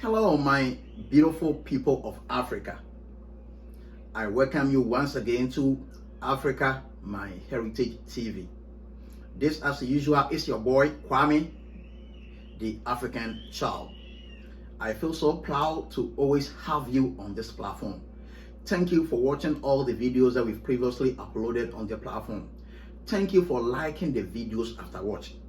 Hello, my beautiful people of Africa. I welcome you once again to Africa, my Heritage TV. This, as usual, is your boy Kwame, the African child. I feel so proud to always have you on this platform. Thank you for watching all the videos that we've previously uploaded on the platform. Thank you for liking the videos after watching.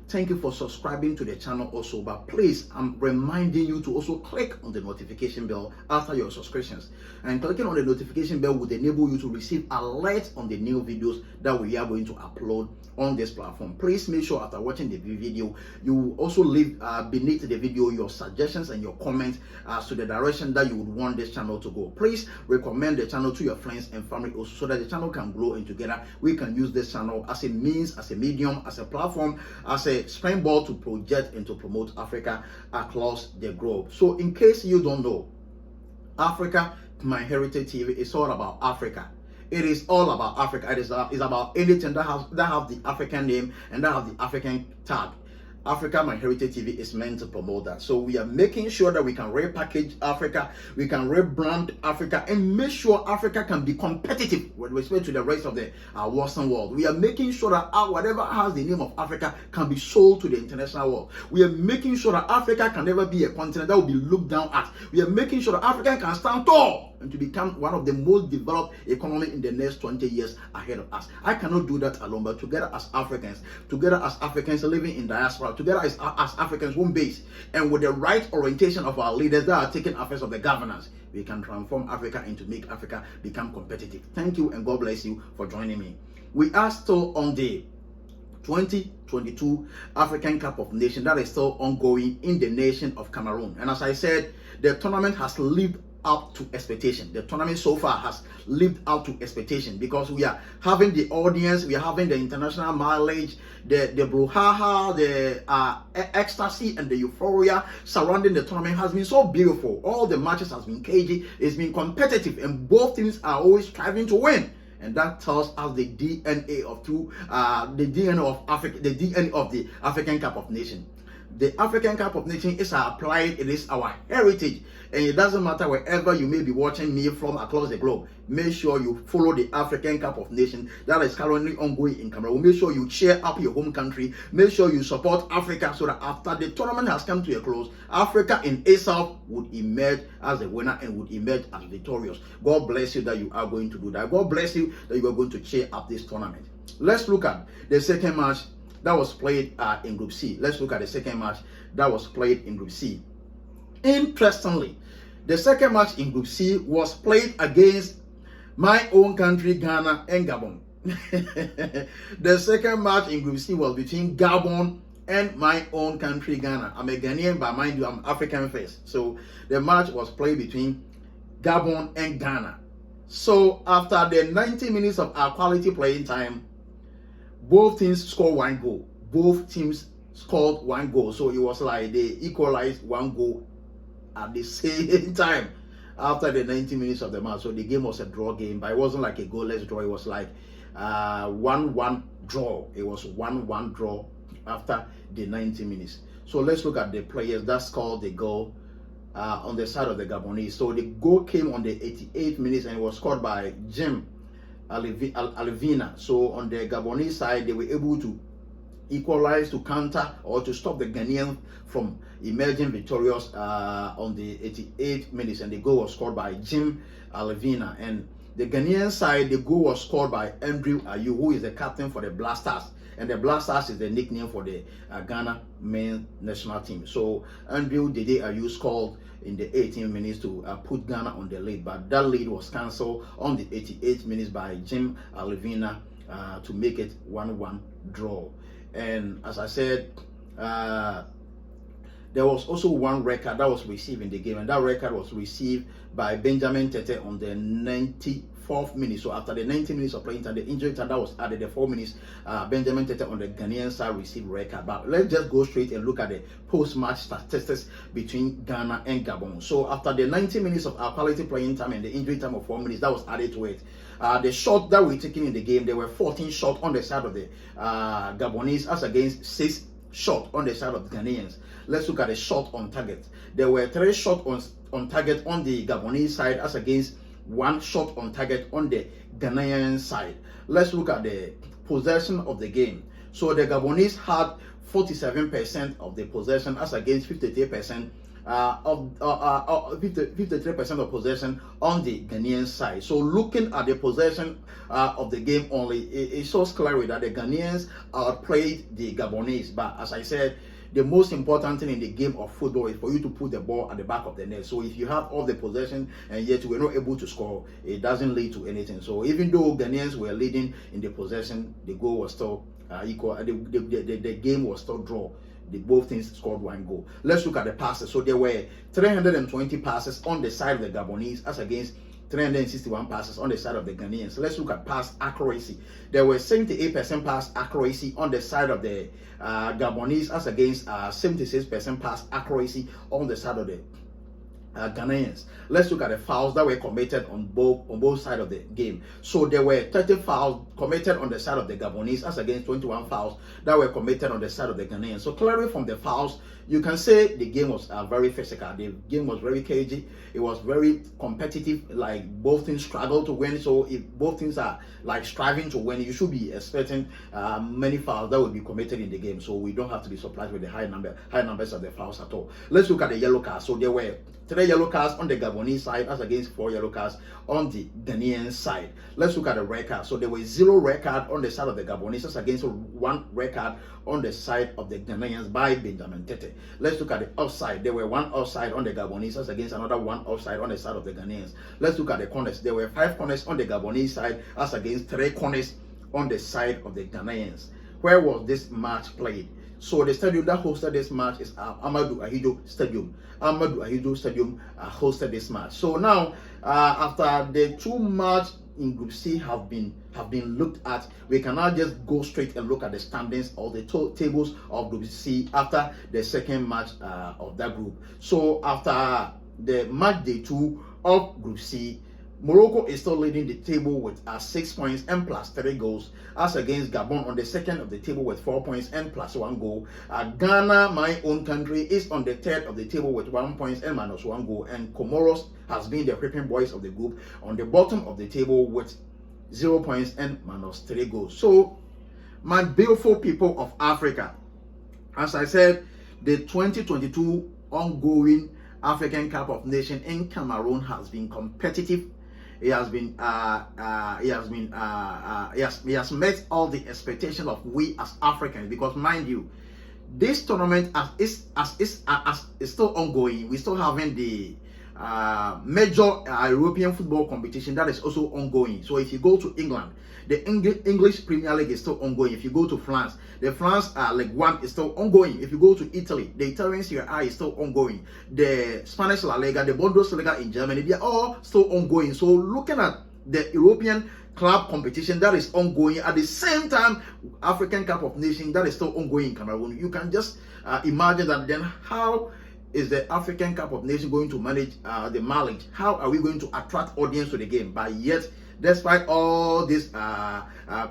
Thank you for subscribing to the channel also, but please, I'm reminding you to also click on the notification bell after your subscriptions. And clicking on the notification bell will enable you to receive alerts on the new videos that we are going to upload on this platform. Please make sure after watching the video, you also leave beneath the video your suggestions and your comments as to the direction that you would want this channel to go. Please recommend the channel to your friends and family also so that the channel can grow, and together we can use this channel as a means, as a medium, as a platform, as a springboard to project and to promote Africa across the globe. So in case you don't know, Africa, my Heritage TV is all about Africa. It is all about Africa. It is about anything that have the African name and that have the African tag. Africa, my Heritage TV is meant to promote that. So we are making sure that we can repackage Africa, we can rebrand Africa, and make sure Africa can be competitive with respect to the rest of the Western world. We are making sure that whatever has the name of Africa can be sold to the international world. We are making sure that Africa can never be a continent that will be looked down at. We are making sure that Africa can stand tall and to become one of the most developed economy in the next 20 years ahead of us. I cannot do that alone, but together as Africans living in diaspora, together as Africans home base, and with the right orientation of our leaders that are taking affairs of the governance, we can transform Africa and to make Africa become competitive. Thank you, and God bless you for joining me. We are still on the 2022 African Cup of Nations that is still ongoing in the nation of Cameroon. And as I said, the tournament has lived up to expectation. The tournament so far has lived up to expectation because we are having the audience, we are having the international mileage, the brouhaha, the ecstasy and the euphoria surrounding the tournament has been so beautiful. All the matches has been cagey, it's been competitive, and both teams are always striving to win. And that tells us the DNA of the DNA of Africa, the DNA of the African Cup of Nations. The African Cup of Nations is our pride, it is our heritage, and it doesn't matter wherever you may be watching me from across the globe. Make sure you follow the African Cup of Nations that is currently ongoing in Cameroon. Make sure you cheer up your home country. Make sure you support Africa so that after the tournament has come to a close, Africa in itself would emerge as a winner and would emerge as victorious. God bless you that you are going to do that. God bless you that you are going to cheer up this tournament. Let's look at the second match that was played in Group C. Let's look at the second match that was played in Group C. Interestingly, the second match in Group C was played against my own country, Ghana and Gabon. The second match in Group C was between Gabon and my own country, Ghana. I'm a Ghanaian, but mind you, I'm African first. So the match was played between Gabon and Ghana. So after the 90 minutes of our quality playing time, both teams scored one goal. Both teams scored one goal. So it was like they equalized one goal at the same time after the 90 minutes of the match. So the game was a draw game, but it wasn't like a goalless draw. It was like 1-1 draw. It was 1-1 draw after the 90 minutes. So let's look at the players that scored the goal on the side of the Gabonese. So the goal came on the 88th minutes and it was scored by Jim Alevina. So on the Gabonese side, they were able to equalize, to counter, or to stop the Ghanaians from emerging victorious on the 88th minutes, and the goal was scored by Jim Alevina. And the Ghanaian side, the goal was scored by Andrew Ayew, who is the captain for the Blasters, and the Blasters is the nickname for the Ghana men's national team. So Andrew Dede Ayew scored in the 18 minutes to put Ghana on the lead, but that lead was cancelled on the 88 minutes by Jim Alevina to make it 1-1 draw. And as I said, there was also one record that was received in the game, and that record was received by Benjamin Tete on the 94th minute. So after the 90 minutes of playing time, the injury time that was added, the 4 minutes, Benjamin Tete on the Ghanaian side received record. But let's just go straight and look at the post-match statistics between Ghana and Gabon. So after the 90 minutes of our quality playing time and the injury time of 4 minutes that was added to it, the shots that were taken in the game, there were 14 shots on the side of the Gabonese as against 6 shot on the side of the Ghanaians. Let's look at the shot on target. There were 3 shots on target on the Gabonese side as against 1 shot on target on the Ghanaian side. Let's look at the possession of the game. So the Gabonese had 47% of the possession as against 53% 53% of possession on the Ghanaian side. So looking at the possession of the game only, it shows clearly that the Ghanaians outplayed the Gabonese. But as I said, the most important thing in the game of football is for you to put the ball at the back of the net. So if you have all the possession and yet you were not able to score, it doesn't lead to anything. So even though Ghanaians were leading in the possession, the goal was still equal. The game was still draw. Both teams scored 1 goal. Let's look at the passes. So there were 320 passes on the side of the Gabonese as against 361 passes on the side of the Ghanaians. So let's look at pass accuracy. There were 78% pass accuracy on the side of the Gabonese as against 76% pass accuracy on the side of the Ghanaians. Let's look at the fouls that were committed on both sides of the game. So there were 30 fouls committed on the side of the Gabonese as against 21 fouls that were committed on the side of the Ghanaians. So clearly from the fouls, you can say the game was very physical. The game was very cagey. It was very competitive. Like both teams struggled to win. So if both teams are like striving to win, you should be expecting many fouls that will be committed in the game. So we don't have to be surprised with the high numbers of the fouls at all. Let's look at the yellow cards. So there were 3 yellow cards on the Gabonese side as against 4 yellow cards on the Ghanaian side. Let's look at the red card. So there were 0 red card on the side of the Gabonese as against 1 red card on the side of the Ghanaians by Benjamin Tete. Let's look at the offside. There were 1 offside on the Gabonese as against another 1 offside on the side of the Ghanaians. Let's look at the corners. There were 5 corners on the Gabonese side as against 3 corners on the side of the Ghanaians. Where was this match played? So the stadium that hosted this match is Amadou Ahidjo Stadium. Amadou Ahidjo Stadium hosted this match. So now, after the 2 matches in Group C have been looked at, we can now just go straight and look at the standings or the tables of Group C after the second match of that group. So after the match day 2 of Group C, Morocco is still leading the table with 6 points and plus 3 goals as against Gabon on the second of the table with 4 points and plus 1 goal. Ghana, my own country, is on the third of the table with 1 point and minus 1 goal, and Comoros has been the whipping boys of the group on the bottom of the table with 0 points and minus 3 goals. So my beautiful people of Africa, as I said, the 2022 ongoing African Cup of Nations in Cameroon has been competitive. He has met all the expectations of we as Africans, because mind you, this tournament is still ongoing. We still having the major European football competition that is also ongoing. So if you go to England, the English Premier League is still ongoing. If you go to France, the France League 1 is still ongoing. If you go to Italy, the Italian Serie A is still ongoing. The Spanish La Liga, the Bundesliga in Germany, they are all still ongoing. So looking at the European club competition that is ongoing at the same time, African Cup of Nations that is still ongoing in Cameroon, you can just imagine that. Then how is the African Cup of Nations going to manage the mileage? How are we going to attract audience to the game? But yet, despite all this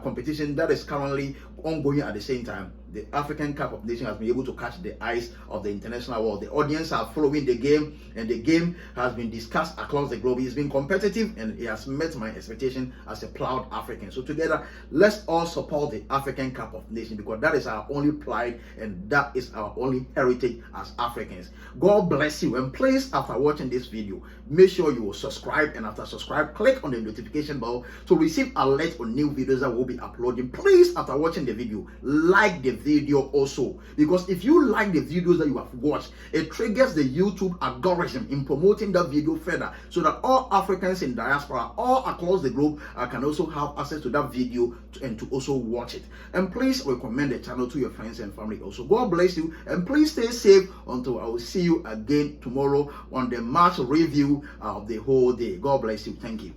competition that is currently ongoing at the same time, the African Cup of Nations has been able to catch the eyes of the international world. The audience are following the game, and the game has been discussed across the globe. It's been competitive, and it has met my expectation as a proud African. So together, let's all support the African Cup of Nations, because that is our only pride and that is our only heritage as Africans. God bless you, and please, after watching this video, make sure you will subscribe, and after subscribe, click on the notification bell to receive alerts on new videos that we'll be uploading. Please, after watching the video, like the video also, because if you like the videos that you have watched, it triggers the YouTube algorithm in promoting that video further, so that all Africans in diaspora all across the globe can also have access to that video and to also watch it. And please recommend the channel to your friends and family also. God bless you, and please stay safe until I will see you again tomorrow on the match review of the whole day. God bless you. Thank you.